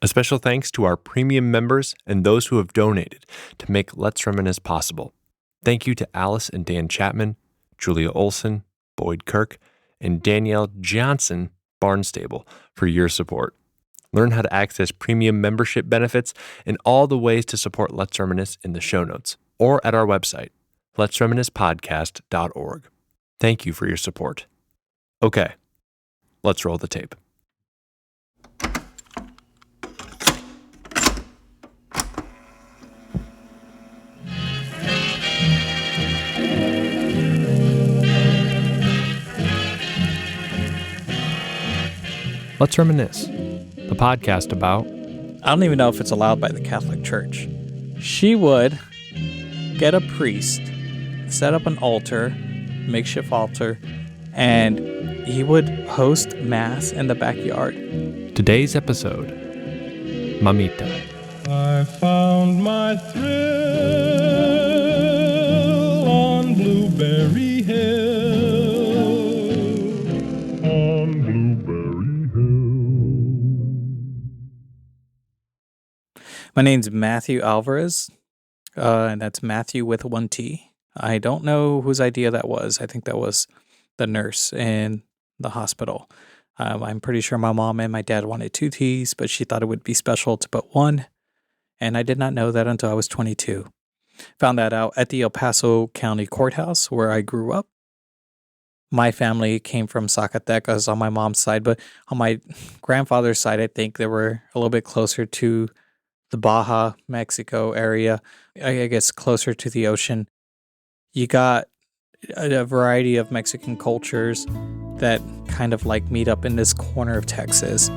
A special thanks to our premium members and those who have donated to make Let's Reminisce possible. Thank you to Alice and Dan Chapman, Julia Olson, Boyd Kirk, and Danielle Johnson Barnstable for your support. Learn how to access premium membership benefits and all the ways to support Let's Reminisce in the show notes or at our website, letsreminiscepodcast.org. Thank you for your support. Okay, let's roll the tape. Let's Reminisce, the podcast about... I don't even know if it's allowed by the Catholic Church. She would get a priest, set up an altar, makeshift altar, and he would host mass in the backyard. Today's episode, Mamita. I found my thrill on Blueberry Hill. On Blueberry Hill. My name's Mathew Alvarez, and that's Matthew with one T. I don't know whose idea that was. I think that was the nurse in the hospital. I'm pretty sure my mom and my dad wanted 2 T's, but she thought it would be special to put 1. And I did not know that until I was 22. Found that out at the El Paso County Courthouse where I grew up. My family came from Zacatecas on my mom's side, but on my grandfather's side, I think they were a little bit closer to the Baja, Mexico area. I guess closer to the ocean. You got a variety of Mexican cultures that kind of like meet up in this corner of Texas.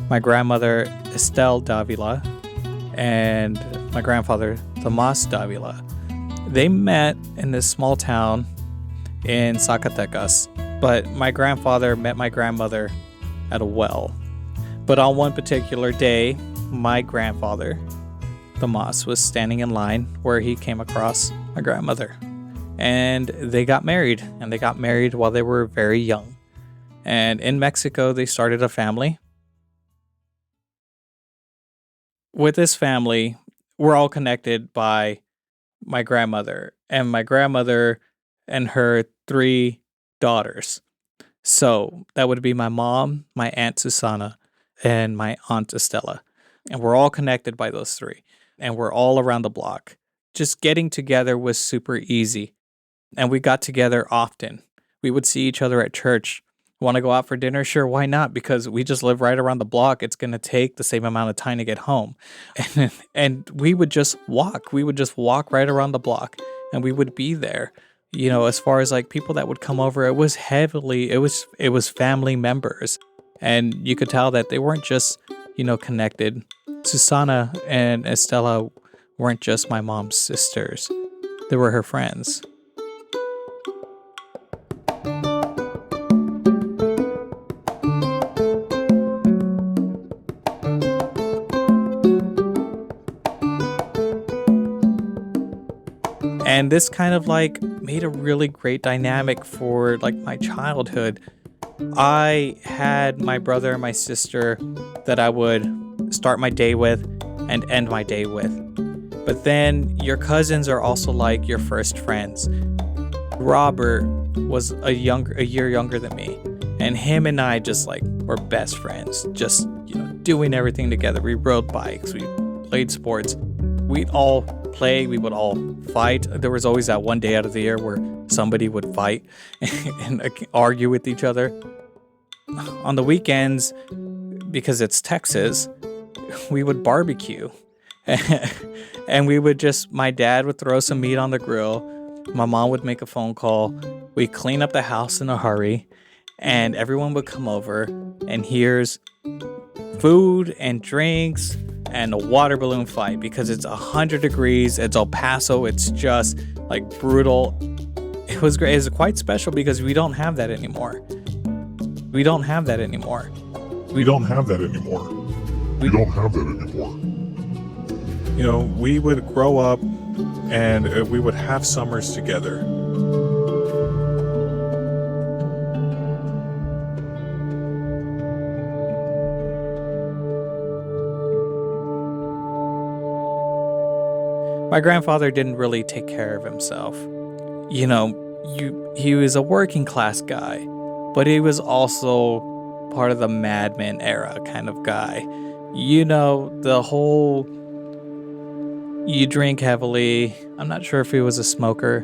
My grandmother, Estelle Davila, and my grandfather, Tomas Davila, they met in this small town in Zacatecas. But my grandfather met my grandmother at a well. But on one particular day, my grandfather, Tomas, was standing in line where he came across my grandmother. And they got married. And they got married while they were very young. And in Mexico, they started a family. With this family, we're all connected by my grandmother. And my grandmother and her 3 daughters. So that would be my mom, my Aunt Susana, and my Aunt Estella. And we're all connected by those 3. And we're all around the block. Just getting together was super easy. And we got together often. We would see each other at church. Want to go out for dinner? Sure, why not? Because we just live right around the block. It's going to take the same amount of time to get home. And we would just walk. We would just walk right around the block. And we would be there. You know, as far as like people that would come over, it was family members. And you could tell that they weren't just, connected. Susana and Estella weren't just my mom's sisters. They were her friends. And this kind of like made a really great dynamic for like my childhood. I had my brother and my sister that I would start my day with and end my day with. But then your cousins are also like your first friends. Robert was a year younger than me. And him and I just like were best friends. Just, doing everything together. We rode bikes. We played sports. We'd all play. We would all fight. There was always that one day out of the year where somebody would fight and argue with each other. On the weekends, because it's Texas, we would barbecue. And we would my dad would throw some meat on the grill. My mom would make a phone call. We'd clean up the house in a hurry. And everyone would come over. And here's food and drinks and a water balloon fight because it's 100 degrees. It's El Paso. It's just like brutal. It was great. It's quite special because we don't have that anymore. We don't have that anymore. We don't have that anymore. We would grow up and we would have summers together. My grandfather didn't really take care of himself. You know, he was a working class guy, but he was also part of the Mad Men era kind of guy. You know, the whole you drink heavily. I'm not sure if he was a smoker,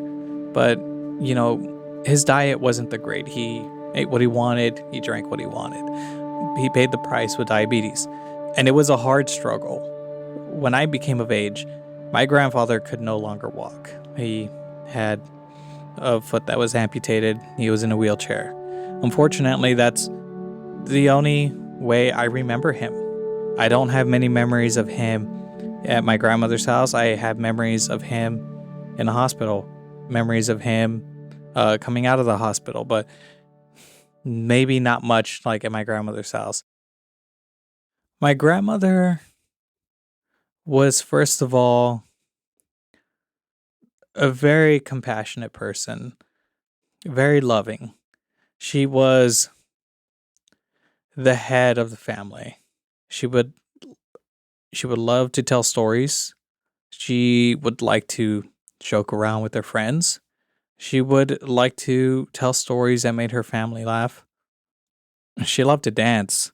but, you know, his diet wasn't the great. He ate what he wanted, he drank what he wanted. He paid the price with diabetes, and it was a hard struggle. When I became of age, my grandfather could no longer walk. He had a foot that was amputated. He was in a wheelchair. Unfortunately, that's the only way I remember him. I don't have many memories of him at my grandmother's house. I have memories of him in the hospital, memories of him coming out of the hospital, but maybe not much like at my grandmother's house. My grandmother was, first of all, a very compassionate person, very loving. She was the head of the family. She would love to tell stories. She would like to joke around with her friends. She would like to tell stories that made her family laugh. She loved to dance.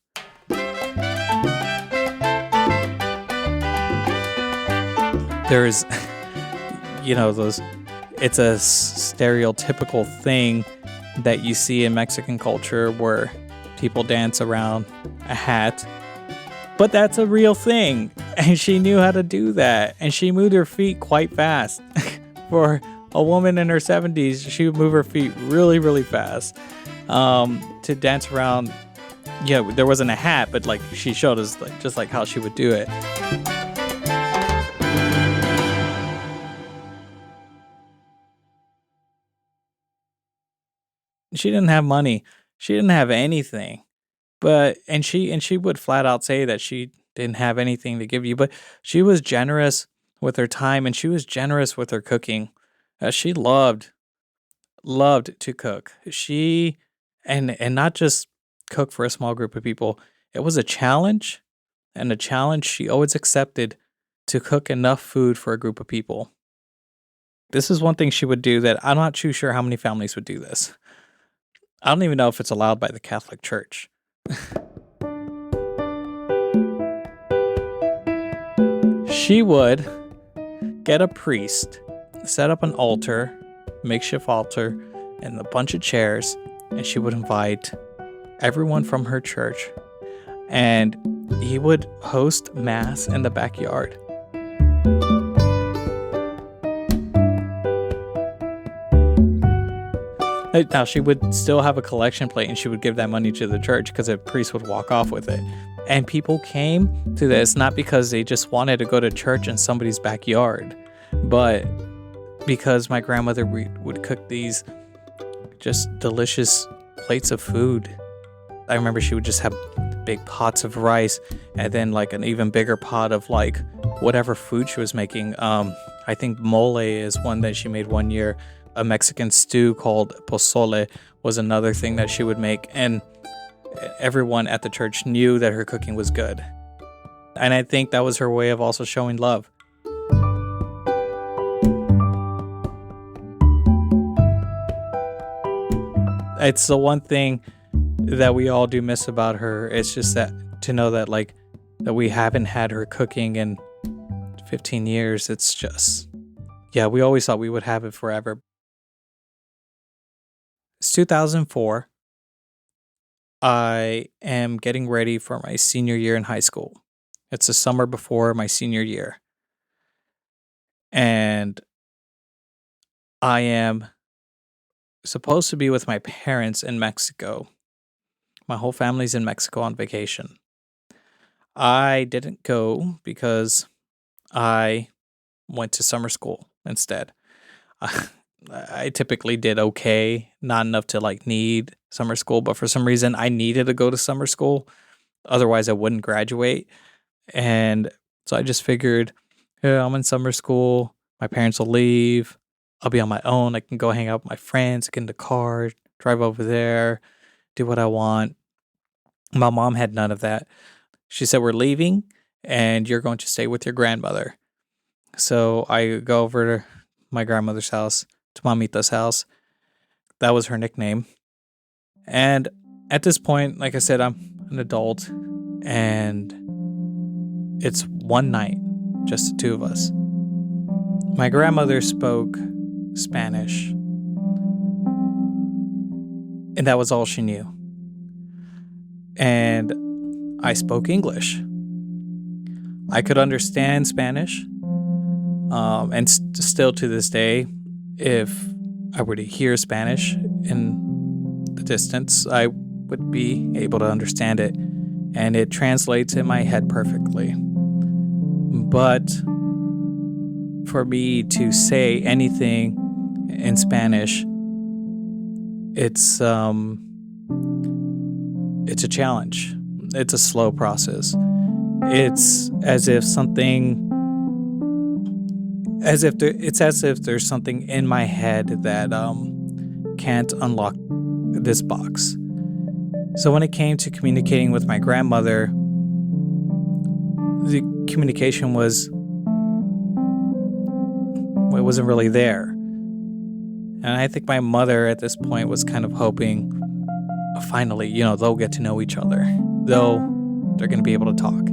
There's, you know, it's a stereotypical thing that you see in Mexican culture where people dance around a hat. But that's a real thing. And she knew how to do that. And she moved her feet quite fast. For a woman in her 70s, she would move her feet really, really fast. To dance around, yeah, there wasn't a hat, but like she showed us just like how she would do it. She didn't have money. She didn't have anything. But and she would flat out say that she didn't have anything to give you, but she was generous with her time, and she was generous with her cooking. She loved to cook. She and not just cook for a small group of people. It was a challenge, and a challenge she always accepted, to cook enough food for a group of people. This is one thing she would do that I'm not too sure how many families would do this. I don't even know if it's allowed by the Catholic Church. She would get a priest, set up an altar, makeshift altar, and a bunch of chairs, and she would invite everyone from her church, and he would host mass in the backyard. Now, she would still have a collection plate, and she would give that money to the church because a priest would walk off with it. And people came to this not because they just wanted to go to church in somebody's backyard, but because my grandmother would cook these just delicious plates of food. I remember she would just have big pots of rice, and then like an even bigger pot of like whatever food she was making. I think mole is one that she made one year. A Mexican stew called pozole was another thing that she would make, and everyone at the church knew that her cooking was good. And I think that was her way of also showing love. It's the one thing that we all do miss about her. It's just that to know that that we haven't had her cooking in 15 years. It's just, yeah, we always thought we would have it forever. It's 2004. I am getting ready for my senior year in high school. It's the summer before my senior year. And I am supposed to be with my parents in Mexico. My whole family's in Mexico on vacation. I didn't go because I went to summer school instead. I typically did okay, not enough to need summer school, but for some reason I needed to go to summer school. Otherwise I wouldn't graduate. And so I just figured, yeah, I'm in summer school. My parents will leave. I'll be on my own. I can go hang out with my friends, get in the car, drive over there, do what I want. My mom had none of that. She said, we're leaving and you're going to stay with your grandmother. So I go over to my grandmother's house, to Mamita's house. That was her nickname. And at this point, like I said, I'm an adult, and it's one night, just the two of us. My grandmother spoke Spanish, and that was all she knew. And I spoke English. I could understand Spanish, and still to this day, if I were to hear Spanish in the distance, I would be able to understand it, and it translates in my head perfectly. But for me to say anything in Spanish, it's a challenge. It's a slow process. It's as if there's something in my head that can't unlock this box. So when it came to communicating with my grandmother, the communication wasn't really there. And I think my mother at this point was kind of hoping, finally, they'll get to know each other. They're going to be able to talk.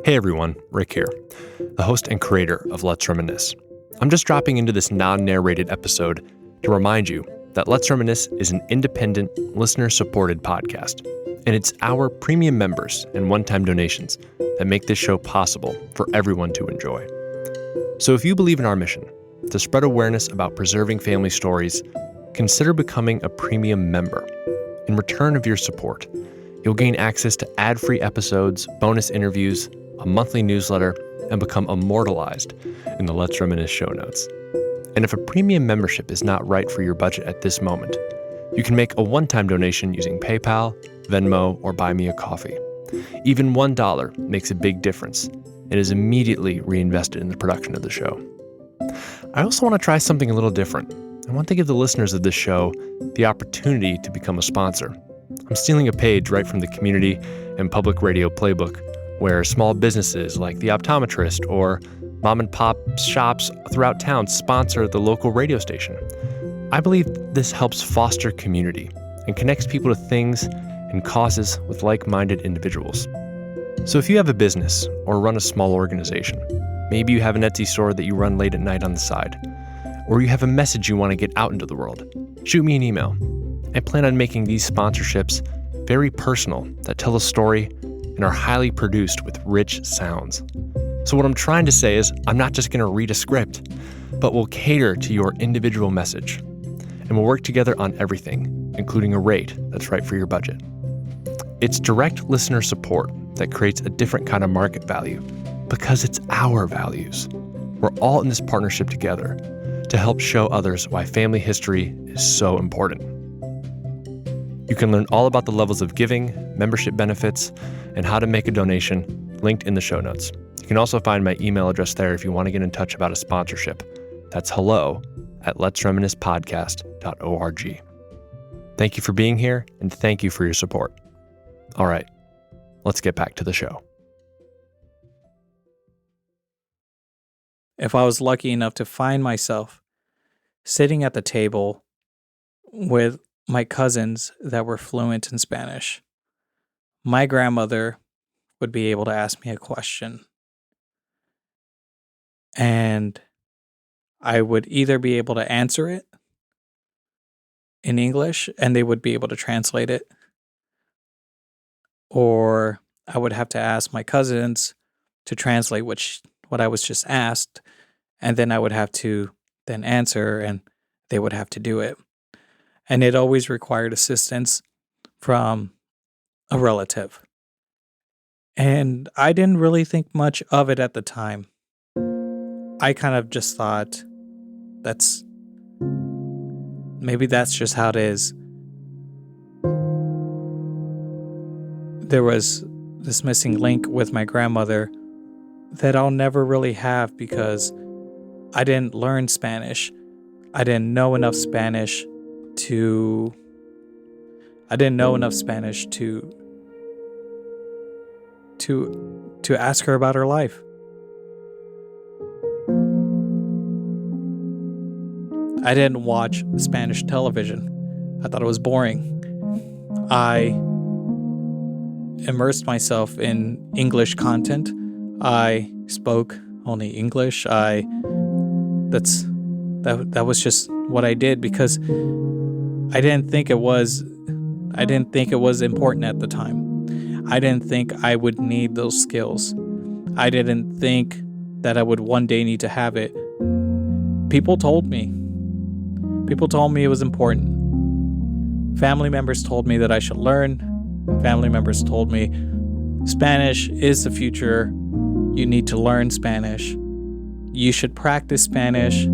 Hey everyone, Rick here, the host and creator of Let's Reminisce. I'm just dropping into this non-narrated episode to remind you that Let's Reminisce is an independent, listener-supported podcast, and it's our premium members and one-time donations that make this show possible for everyone to enjoy. So if you believe in our mission to spread awareness about preserving family stories, consider becoming a premium member. In return of your support, you'll gain access to ad-free episodes, bonus interviews, a monthly newsletter, and become immortalized in the Let's Reminisce show notes. And if a premium membership is not right for your budget at this moment, you can make a one-time donation using PayPal, Venmo, or Buy Me a Coffee. Even $1 makes a big difference and is immediately reinvested in the production of the show. I also want to try something a little different. I want to give the listeners of this show the opportunity to become a sponsor. I'm stealing a page right from the community and public radio playbook, where small businesses like the optometrist or mom and pop shops throughout town sponsor the local radio station. I believe this helps foster community and connects people to things and causes with like-minded individuals. So if you have a business or run a small organization, maybe you have an Etsy store that you run late at night on the side, or you have a message you want to get out into the world, shoot me an email. I plan on making these sponsorships very personal, that tell a story and are highly produced with rich sounds. So what I'm trying to say is I'm not just going to read a script, but we'll cater to your individual message. And we'll work together on everything, including a rate that's right for your budget. It's direct listener support that creates a different kind of market value because it's our values. We're all in this partnership together to help show others why family history is so important. You can learn all about the levels of giving, membership benefits, and how to make a donation linked in the show notes. You can also find my email address there if you want to get in touch about a sponsorship. That's hello@letsreminiscepodcast.org. Thank you for being here, and thank you for your support. All right, let's get back to the show. If I was lucky enough to find myself sitting at the table with my cousins that were fluent in Spanish, my grandmother would be able to ask me a question. And I would either be able to answer it in English and they would be able to translate it, or I would have to ask my cousins to translate what I was just asked, and then I would have to then answer and they would have to do it. And it always required assistance from a relative. And I didn't really think much of it at the time. I kind of just thought maybe that's just how it is. There was this missing link with my grandmother that I'll never really have because I didn't learn Spanish. I didn't know enough Spanish to ask her about her life. I didn't watch Spanish television. I thought it was boring. I immersed myself in English content. I spoke only English. That was just what I did because I didn't think it was important at the time. I didn't think I would need those skills. I didn't think that I would one day need to have it. People told me it was important. Family members told me that I should learn. Family members told me Spanish is the future. You need to learn Spanish. You should practice Spanish.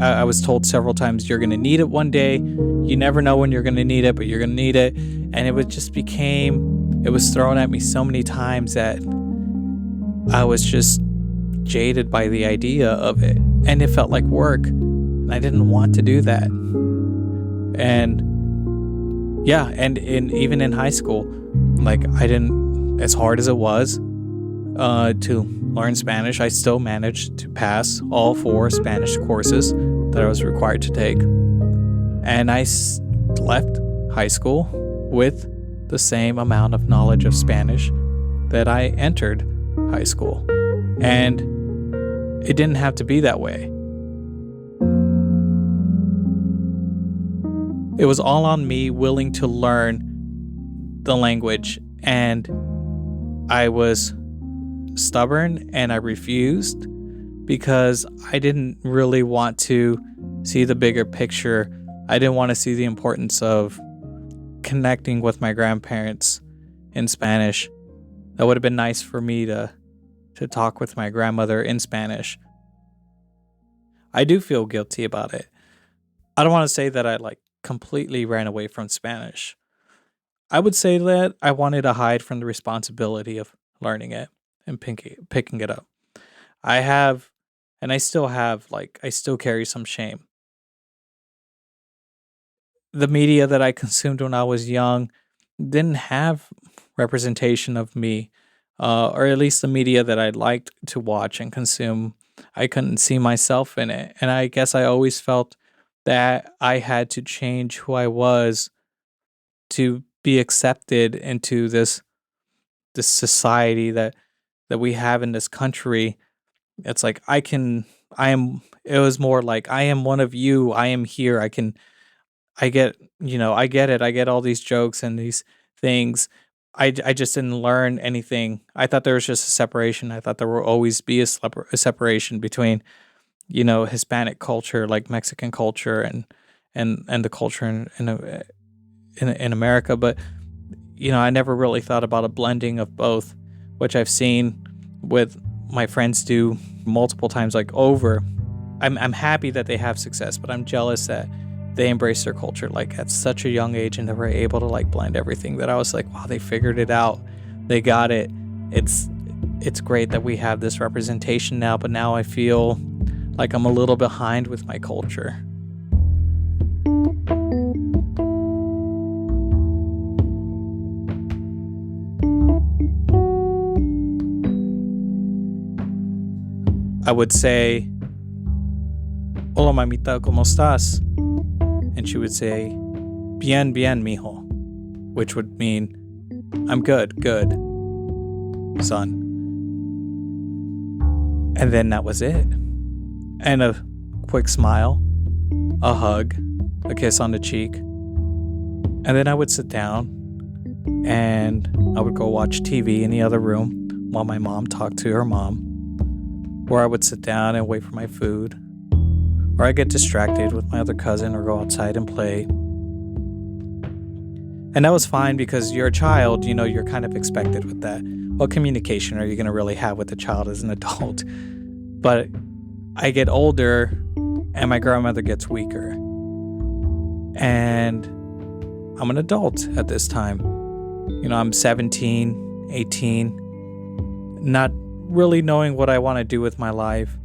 I was told several times, you're going to need it one day. You never know when you're going to need it, but you're going to need it. And it was thrown at me so many times that I was just jaded by the idea of it. And it felt like work. And I didn't want to do that. And yeah, and even in high school, like I didn't, as hard as it was to learn Spanish, I still managed to pass all 4 Spanish courses that I was required to take. And I left high school with the same amount of knowledge of Spanish that I entered high school. And it didn't have to be that way. It was all on me willing to learn the language, and I was stubborn and I refused because I didn't really want to see the bigger picture. I didn't want to see the importance of connecting with my grandparents in Spanish. That would have been nice for me to talk with my grandmother in Spanish. I do feel guilty about it. I don't want to say that I completely ran away from Spanish. I would say that I wanted to hide from the responsibility of learning it and picking it up. I still carry some shame. The media that I consumed when I was young didn't have representation of me, or at least the media that I liked to watch and consume. I couldn't see myself in it. And I guess I always felt that I had to change who I was to be accepted into this society that we have in this country. It's like it was more like, I am one of you. I am here. I get it. I get all these jokes and these things. I just didn't learn anything. I thought there was just a separation. I thought there will always be a separation between, Hispanic culture, like Mexican culture, and the culture in America. But I never really thought about a blending of both, which I've seen with my friends do multiple times, over. I'm happy that they have success, but I'm jealous that they embrace their culture at such a young age and they were able to blend everything. That I was like, wow, they figured it out. They got it. It's great that we have this representation now, but now I feel like I'm a little behind with my culture. I would say, "Hola, Mamita, ¿cómo estás?" And she would say, "Bien, bien, mijo," which would mean, "I'm good, son." And then that was it. And a quick smile, a hug, a kiss on the cheek. And then I would sit down and I would go watch TV in the other room while my mom talked to her mom. Or I would sit down and wait for my food. Or I get distracted with my other cousin or go outside and play. And that was fine because you're a child, you're kind of expected with that. What communication are you going to really have with a child as an adult? But I get older and my grandmother gets weaker. And I'm an adult at this time. I'm 17, 18, not really knowing what I want to do with my life.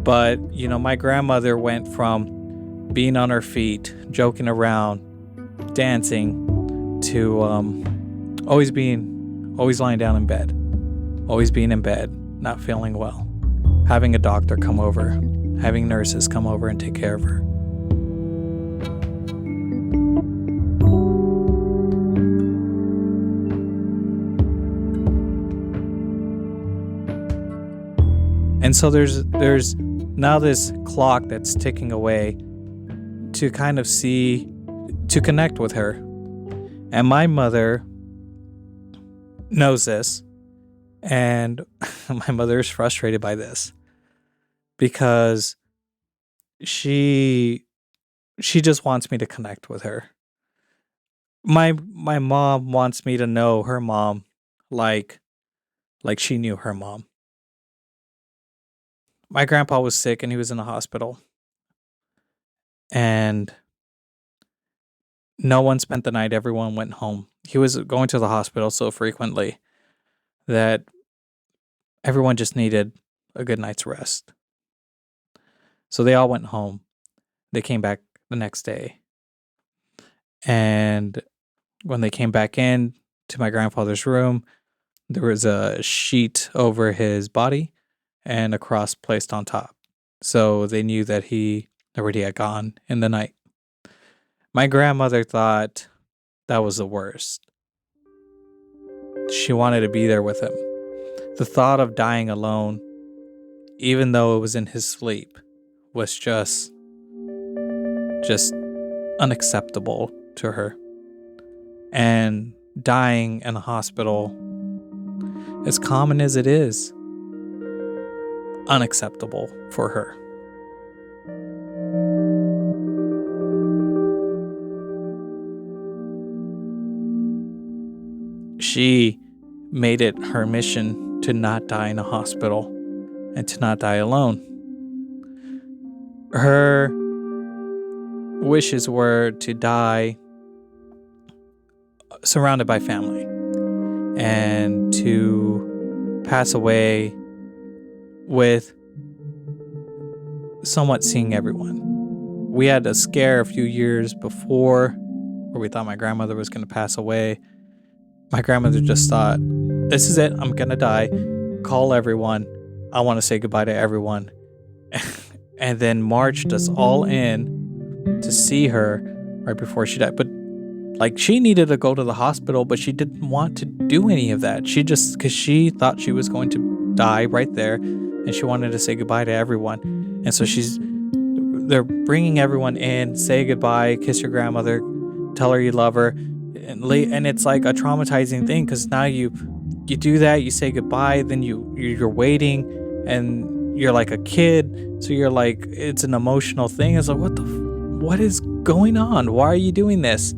But, my grandmother went from being on her feet, joking around, dancing, to always lying down in bed, always being in bed, not feeling well, having a doctor come over, having nurses come over and take care of her. And so there's now this clock that's ticking away to kind of to connect with her. And my mother knows this, and my mother is frustrated by this because she just wants me to connect with her. My mom wants me to know her mom like she knew her mom. My grandpa was sick and he was in the hospital. And no one spent the night. Everyone went home. He was going to the hospital so frequently that everyone just needed a good night's rest. So they all went home. They came back the next day. And when they came back in to my grandfather's room, there was a sheet over his body and a cross placed on top. So they knew that he already had gone in the night. My grandmother thought that was the worst. She wanted to be there with him. The thought of dying alone, even though it was in his sleep, was just unacceptable to her. And dying in a hospital, as common as it is, unacceptable for her. She made it her mission to not die in a hospital and to not die alone. Her wishes were to die surrounded by family and to pass away with somewhat seeing everyone. We had a scare a few years before where we thought my grandmother was going to pass away. My grandmother just thought, this is it, I'm going to die. Call everyone. I want to say goodbye to everyone. And then marched us all in to see her right before she died. But she needed to go to the hospital, but she didn't want to do any of that. Because she thought she was going to die right there, and she wanted to say goodbye to everyone. And so they're bringing everyone in, say goodbye, kiss your grandmother, tell her you love her, and it's like a traumatizing thing because now you do that, you say goodbye, then you're waiting, and you're like a kid, so you're like, it's an emotional thing. It's like, what is going on? Why are you doing this?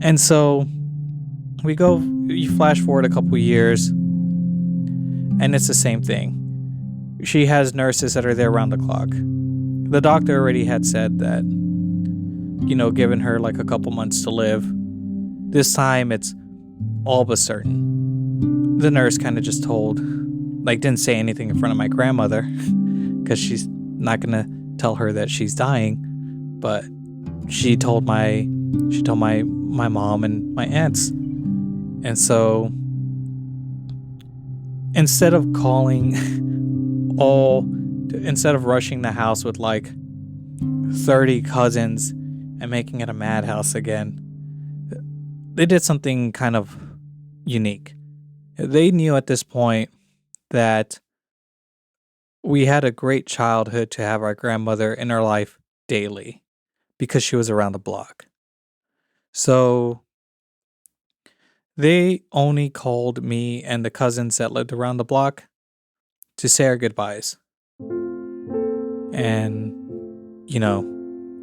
And so you flash forward a couple years, and it's the same thing. She has nurses that are there around the clock. The doctor already had said that, given her like a couple months to live. This time it's all but certain. The nurse kind of just didn't say anything in front of my grandmother because she's not going to tell her that she's dying. But she told my mom and my aunts. And so instead of rushing the house with 30 cousins and making it a madhouse again, they did something kind of unique. They knew at this point that we had a great childhood to have our grandmother in our life daily because she was around the block. So they only called me and the cousins that lived around the block to say our goodbyes and,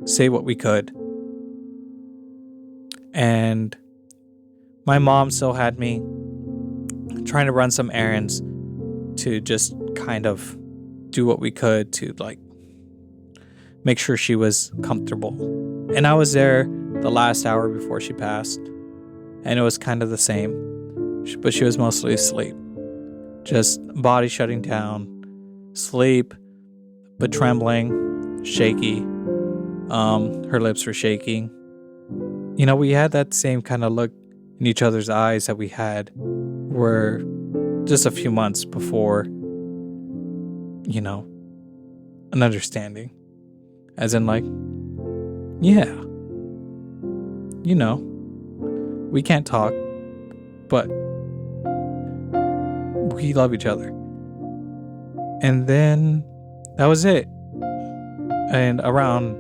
say what we could. And my mom still had me trying to run some errands to just kind of do what we could to like make sure she was comfortable. And I was there the last hour before she passed, and it was kind of the same, but she was mostly asleep. Just body shutting down, sleep, but trembling, shaky. Her lips were shaking. You know, we had that same kind of look in each other's eyes that we had were just a few months before, you know, an understanding. As in like, yeah, you know, we can't talk, but we love each other. And then that was it. And around,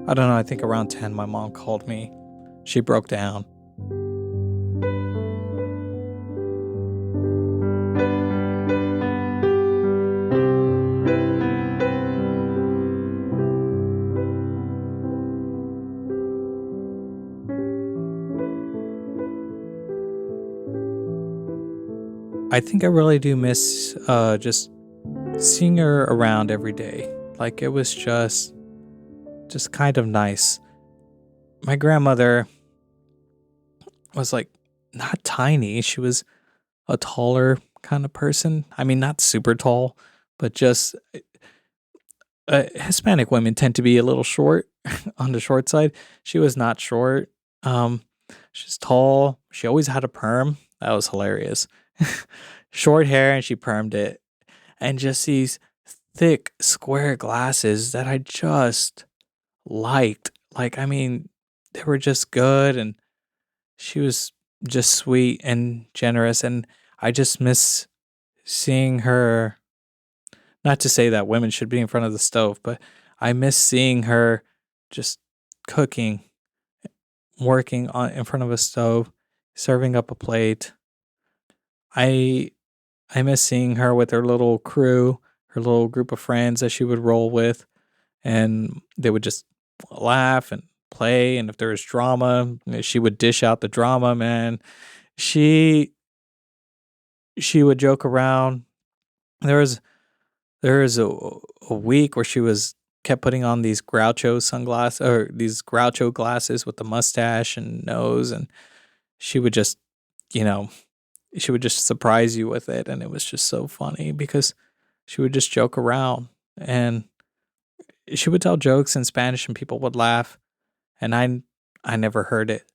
I don't know, I think around 10, my mom called me. She broke down. I think I really do miss just seeing her around every day. Like, it was just kind of nice. My grandmother was like not tiny. She was a taller kind of person. I mean, not super tall, but just Hispanic women tend to be a little short on the short side. She was not short. She's tall. She always had a perm. That was hilarious. Short hair, and she permed it. And just these thick square glasses that I just liked. Like, I mean, they were just good, and she was just sweet and generous, and I just miss seeing her. Not to say that women should be in front of the stove, but I miss seeing her just cooking, working in front of a stove, serving up a plate. I miss seeing her with her little crew, her little group of friends that she would roll with, and they would just laugh and play. And if there was drama, she would dish out the drama, man. She would joke around. There was a week where she kept putting on these Groucho sunglasses, or these Groucho glasses with the mustache and nose, and she would just, she would just surprise you with it, and it was just so funny because she would just joke around, and she would tell jokes in Spanish, and people would laugh, and I never heard it.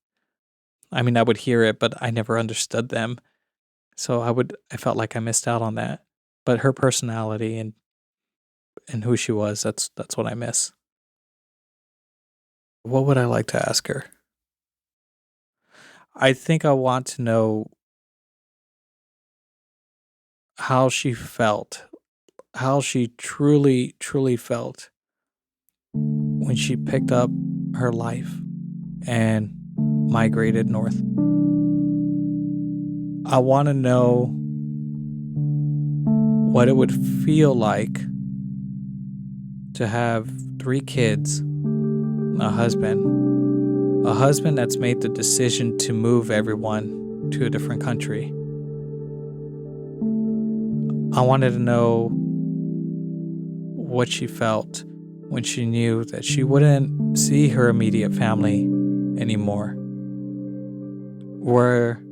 I mean, I would hear it, but I never understood them. So I felt like I missed out on that. But her personality and who she was, that's what I miss. What would I like to ask her? I think I want to know how she felt, how she truly, truly felt when she picked up her life and migrated north. I want to know what it would feel like to have 3 kids, a husband that's made the decision to move everyone to a different country. I wanted to know what she felt when she knew that she wouldn't see her immediate family anymore. Where,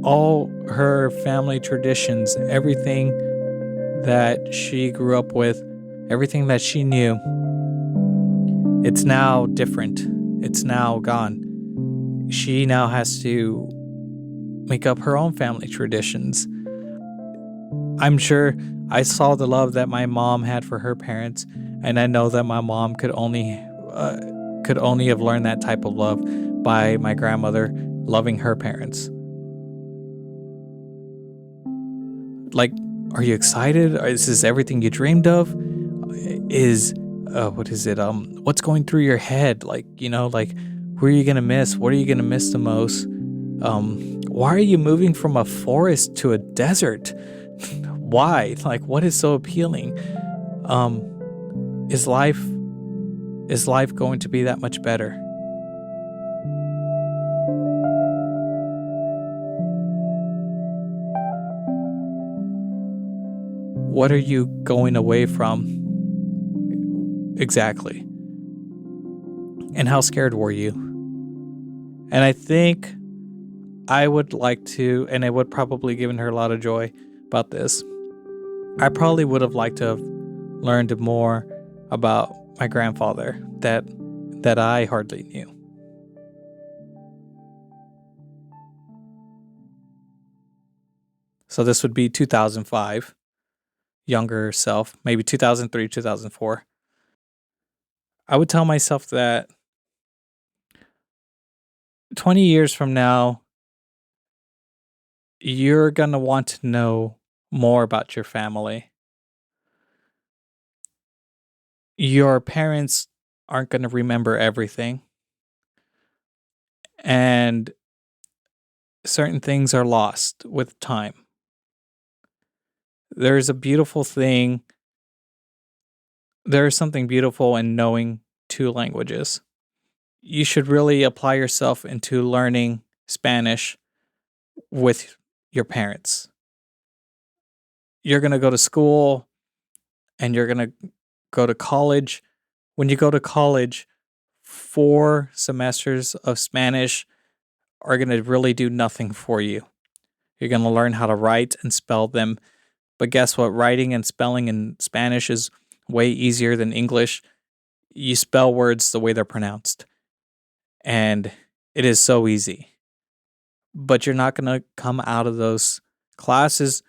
all her family traditions, everything that she grew up with, everything that she knew, it's now different. It's now gone. She now has to make up her own family traditions. I'm sure I saw the love that my mom had for her parents, and I know that my mom could only have learned that type of love by my grandmother loving her parents. Like, are you excited? Is this everything you dreamed of? What's going through your head? Who are you gonna miss? What are you gonna miss the most? Why are you moving from a forest to a desert? Why? What is so appealing? Is life going to be that much better? what are you going away from exactly? And how scared were you? And I think I would like to, and it would probably given her a lot of joy about this. I probably would have liked to have learned more about my grandfather that I hardly knew. So this would be 2005, younger self, maybe 2003, 2004. I would tell myself that 20 years from now, you're going to want to know more about your family. Your parents aren't going to remember everything. And certain things are lost with time. There's a beautiful thing. There is something beautiful in knowing two languages. You should really apply yourself into learning Spanish with your parents. You're going to go to school and you're going to go to college. When you go to college, 4 semesters of Spanish are going to really do nothing for you. You're going to learn how to write and spell them. But guess what? Writing and spelling in Spanish is way easier than English. You spell words the way they're pronounced. And it is so easy. But you're not going to come out of those classes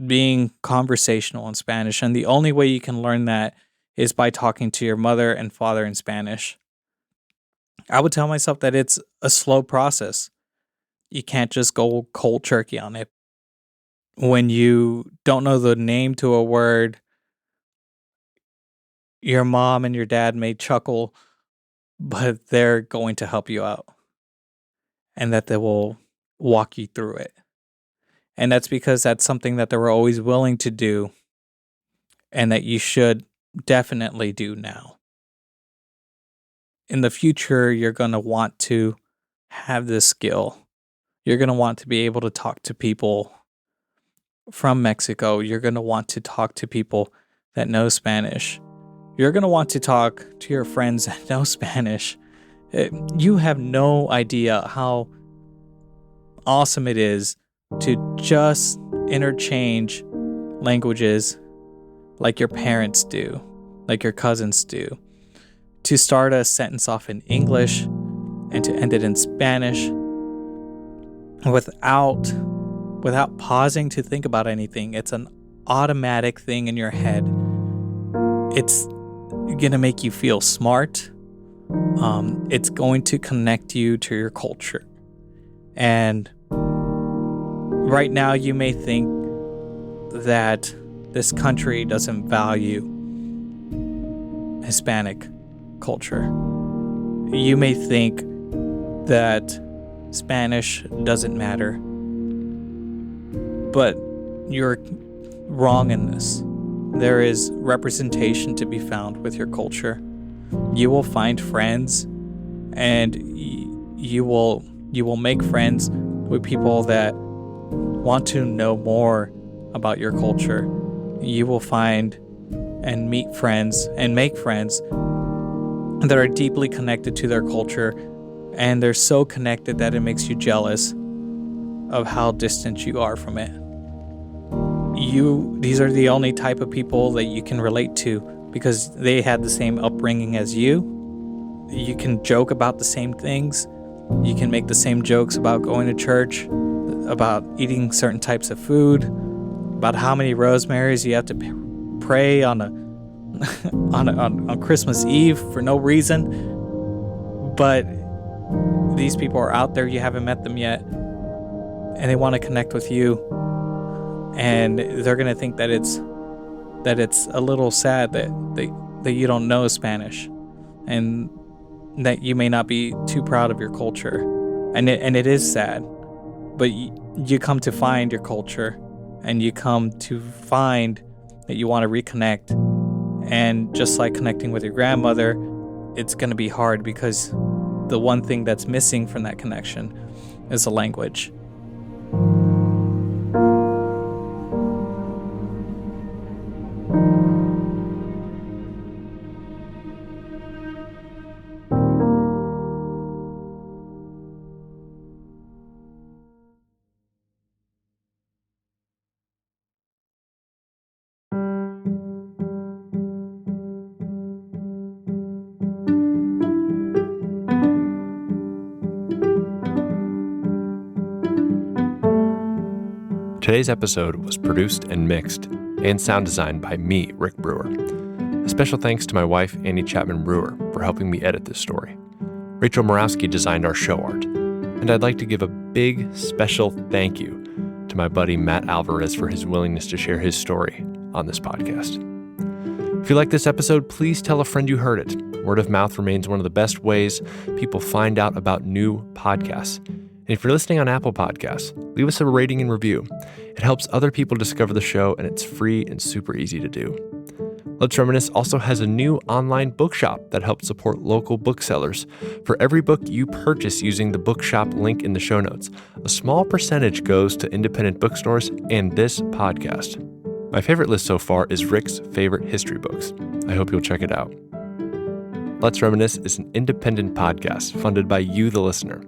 being conversational in Spanish. And the only way you can learn that is by talking to your mother and father in Spanish. I would tell myself that it's a slow process. You can't just go cold turkey on it. When you don't know the name to a word, your mom and your dad may chuckle, but they're going to help you out. And that they will walk you through it. And that's because that's something that they were always willing to do and that you should definitely do now. In the future, you're going to want to have this skill. You're going to want to be able to talk to people from Mexico. You're going to want to talk to people that know Spanish. You're going to want to talk to your friends that know Spanish. You have no idea how awesome it is to just interchange languages like your parents do, like your cousins do. To start a sentence off in English and to end it in Spanish without pausing to think about anything. It's an automatic thing in your head. It's going to make you feel smart. It's going to connect you to your culture. And right now you may think that this country doesn't value Hispanic culture. You may think that Spanish doesn't matter. But you're wrong in this. There is representation to be found with your culture. You will find friends, and you will make friends with people that want to know more about your culture. You will find and meet friends and make friends that are deeply connected to their culture, and they're so connected that it makes you jealous of how distant you are from it. These are the only type of people that you can relate to because they had the same upbringing as you. You can joke about the same things. You can make the same jokes about going to church, about eating certain types of food, about how many rosemarys you have to pray on Christmas Eve for no reason. But these people are out there, you haven't met them yet, and they want to connect with you. And they're going to think that it's a little sad that you don't know Spanish and that you may not be too proud of your culture. And it is sad. But you come to find your culture, and you come to find that you want to reconnect. And just like connecting with your grandmother, it's going to be hard because the one thing that's missing from that connection is the language. Today's episode was produced and mixed and sound designed by me, Rick Brewer. A special thanks to my wife, Annie Chapman Brewer, for helping me edit this story. Rachel Murawski designed our show art. And I'd like to give a big special thank you to my buddy Matt Alvarez for his willingness to share his story on this podcast. If you like this episode, please tell a friend you heard it. Word of mouth remains one of the best ways people find out about new podcasts. And if you're listening on Apple Podcasts, leave us a rating and review. It helps other people discover the show, and it's free and super easy to do. Let's Reminisce also has a new online bookshop that helps support local booksellers. For every book you purchase using the bookshop link in the show notes, a small percentage goes to independent bookstores and this podcast. My favorite list so far is Rick's favorite history books. I hope you'll check it out. Let's Reminisce is an independent podcast funded by you, the listener.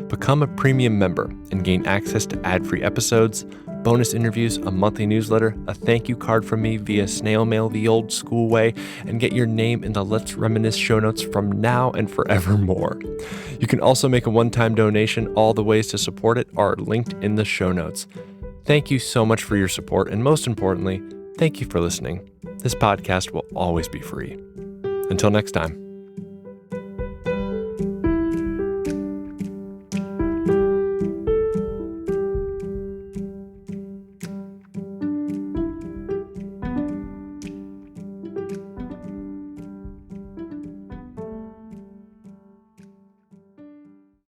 Become a premium member and gain access to ad-free episodes, bonus interviews, a monthly newsletter, a thank you card from me via snail mail the old school way, and get your name in the Let's Reminisce show notes from now and forevermore. You can also make a one-time donation. All the ways to support it are linked in the show notes. Thank you so much for your support, and most importantly, thank you for listening. This podcast will always be free. Until next time.